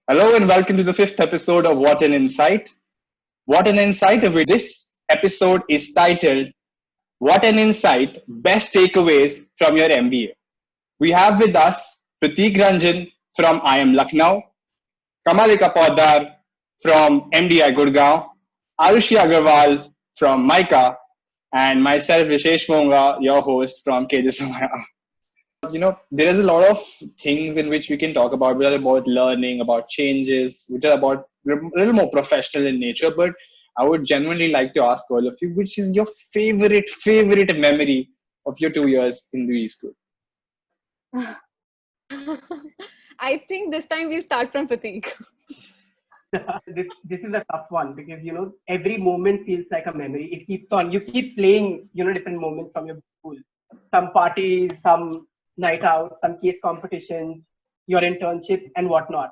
Hello and welcome to the fifth episode of What an Insight. What an Insight. This episode is titled What an Insight Best Takeaways from Your MBA. We have with us Pratik Ranjan from IIM Lucknow, Kamalika Poddar from MDI Gurgaon, Arushi Agarwal from MICA, and myself, Vishesh Monga, your host from KJ Somaya. There is a lot of things in which we can talk about, which are about learning, about changes, which are about a little more professional in nature. But I would genuinely like to ask all of you, which is your favorite memory of your 2 years in the school? I think this time we'll start from Pratik. This is a tough one because every moment feels like a memory. It keeps on. You keep playing different moments from your school. Some parties, some night out, some case competitions, your internship and whatnot.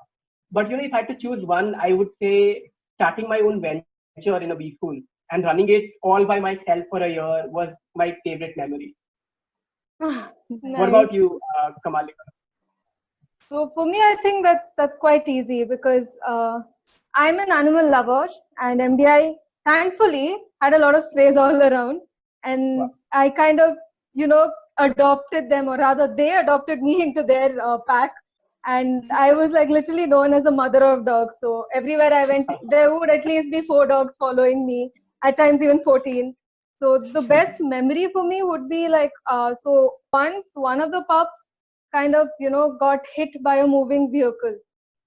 But if I had to choose one, I would say starting my own venture in a B school and running it all by myself for a year was my favorite memory. What Nice. about you, Kamalika? So for me, I think that's quite easy because I'm an animal lover, and MDI thankfully had a lot of strays all around, and Wow. I kind of adopted them, or rather they adopted me into their pack, and I was like literally known as the mother of dogs. So everywhere I went, there would at least be 4 dogs following me, at times even 14. So the best memory for me would be like so once one of the pups kind of got hit by a moving vehicle,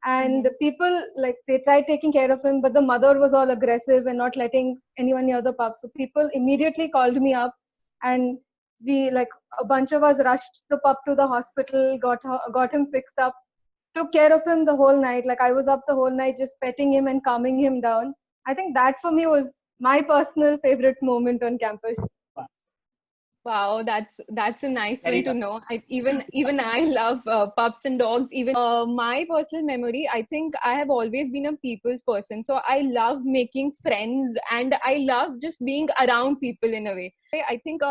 and the people, like, they tried taking care of him, but the mother was all aggressive and not letting anyone near the pup. So people immediately called me up, and we, like, a bunch of us rushed the pup to the hospital, got him fixed up, took care of him the whole night. Like, I was up the whole night just petting him and calming him down. I think that for me was my personal favorite moment on campus. Wow, that's a nice Very one to tough. know. Even I love pups and dogs. Even my personal memory, I think I have always been a people's person. So I love making friends and I love just being around people in a way. I think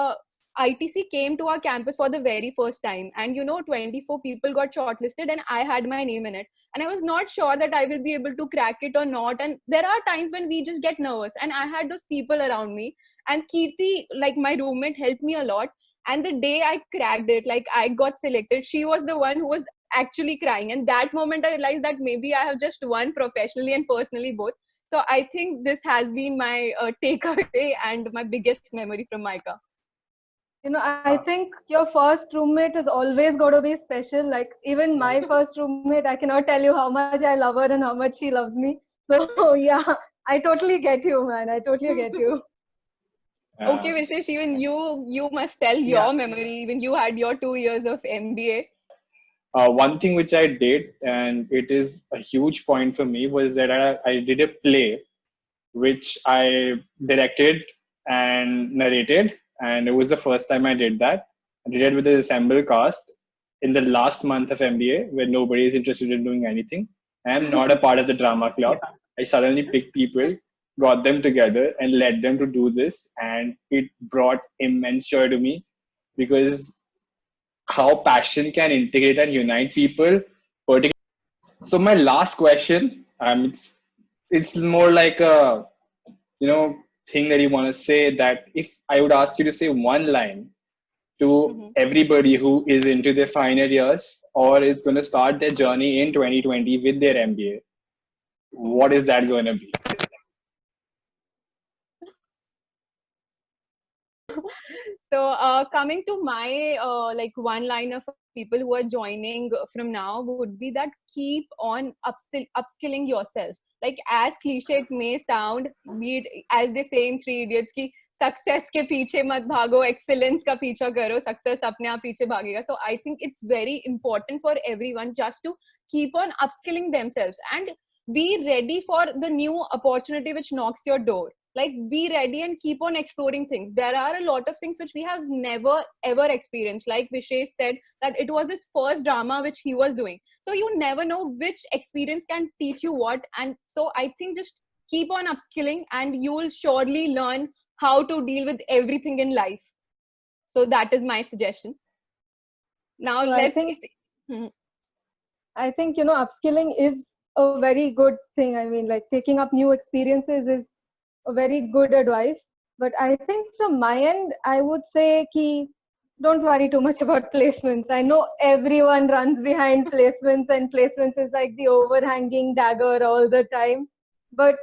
ITC came to our campus for the very first time, and 24 people got shortlisted, and I had my name in it. And I was not sure that I will be able to crack it or not. And there are times when we just get nervous, and I had those people around me, and Kirti, like my roommate, helped me a lot. And the day I cracked it, like I got selected, she was the one who was actually crying. And that moment I realized that maybe I have just won professionally and personally both. So I think this has been my takeaway and my biggest memory from Micah. I think your first roommate is always going to be special. Like, even my first roommate, I cannot tell you how much I love her and how much she loves me. So, yeah, I totally get you, man. I totally get you. Okay, Uh, Vishesh, even you must tell Yeah. your memory. Even you had your 2 years of MBA. one thing which I did, and it is a huge point for me, was that I did a play which I directed and narrated, and it was the first time I did that. I did it with the assemble cast in the last month of MBA, where nobody is interested in doing anything. I am not a part of the drama club. Yeah. I suddenly picked people, got them together, and led them to do this, and it brought immense joy to me because how passion can integrate and unite people. So my last question, it's more like a you know thing that you want to say, that if I would ask you to say one line to Mhm. everybody who is into their final years or is going to start their journey in 2020 with their MBA, what is that going to be? So, coming to my like one line of people who are joining from now would be that keep on upskilling yourself. Like, as cliche it may sound, be it as they say in Three Idiots, ki success के पीछे मत भागो, excellence का पीछा करो, success अपने आप पीछे भागेगा. So I think it's very important for everyone just to keep on upskilling themselves and be ready for the new opportunity which knocks your door. Like, be ready and keep on exploring things. There are a lot of things which we have never ever experienced. Like Vishesh said, that it was his first drama which he was doing, so you never know which experience can teach you what. And so I think just keep on upskilling and you'll surely learn how to deal with everything in life. So that is my suggestion. Now So I let's think Hmm. upskilling is a very good thing. I mean, like taking up new experiences is a very good advice. But I think from my end, I would say ki don't worry too much about placements. I know everyone runs behind placements, and placements is like the overhanging dagger all the time. But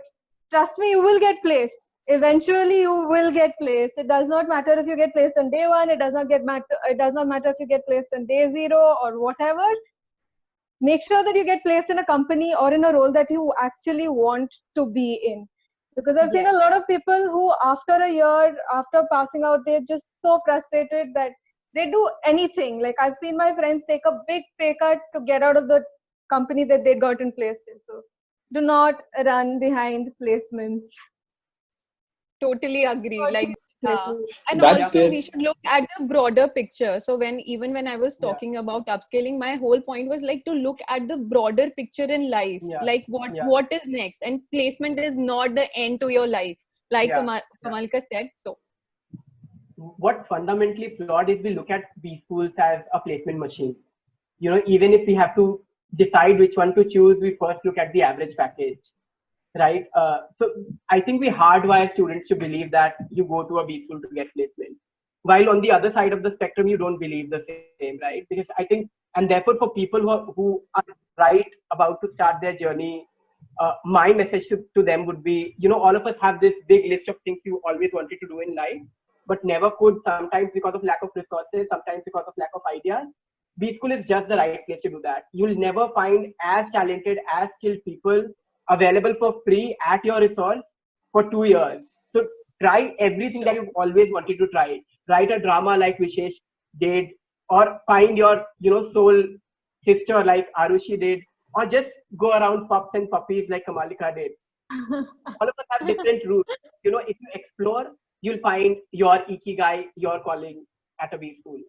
trust me, you will get placed. Eventually, you will get placed. It does not matter if you get placed on day one. It does not get matter. It does not matter if you get placed on day zero or whatever. Make sure that you get placed in a company or in a role that you actually want to be in. Because I've seen a lot of people who, after a year, after passing out, they're just so frustrated that they do anything. Like I've seen my friends take a big pay cut to get out of the company that they'd gotten placed in. So do not run behind placements. Totally agree. Like, Placements. and That's also it. we should look at the broader picture. So when I was Yeah. talking about upscaling, my whole point was like to look at the broader picture in life. Yeah. Like Yeah. what is next, and placement is not the end to your life, like Yeah. Kamalika said. So What fundamentally flawed is we look at B schools as a placement machine. Even if we have to decide which one to choose, we first look at the average package, right? So I think we hardwire students to believe that you go to a B school to get placement, while on the other side of the spectrum, you don't believe the same, right? Because I think, and therefore for people who are right about to start their journey, my message to them would be, all of us have this big list of things you always wanted to do in life, but never could, sometimes because of lack of resources, sometimes because of lack of ideas. B school is just the right place to do that. You'll never find as talented, as skilled people available for free at your resource for 2 years. So try everything that you've always wanted to try. Write a drama like Vishesh did, or find your, soul sister like Arushi did, or just go around pups and puppies like Kamalika did. All of us have different routes. If you explore, you'll find your ikigai, your calling at a B school.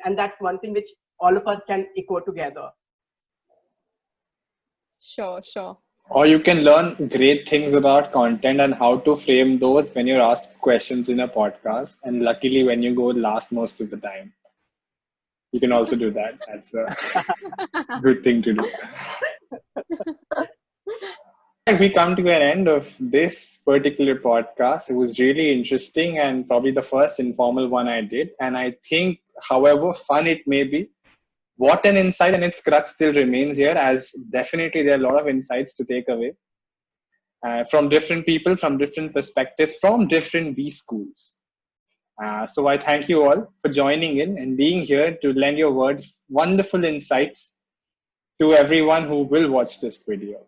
And that's one thing which all of us can echo together. sure. Or you can learn great things about content and how to frame those when you're asked questions in a podcast. And luckily, when you go last most of the time, you can also do that. That's a good thing to do. We come to an end of this particular podcast. It was really interesting and probably the first informal one I did. And I think, however fun it may be, what an insight, and its crux still remains here, as definitely there are a lot of insights to take away from different people, from different perspectives, from different B schools. So I thank you all for joining in and being here to lend your wonderful insights to everyone who will watch this video.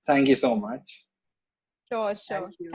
Thank you so much. Sure. Thank you.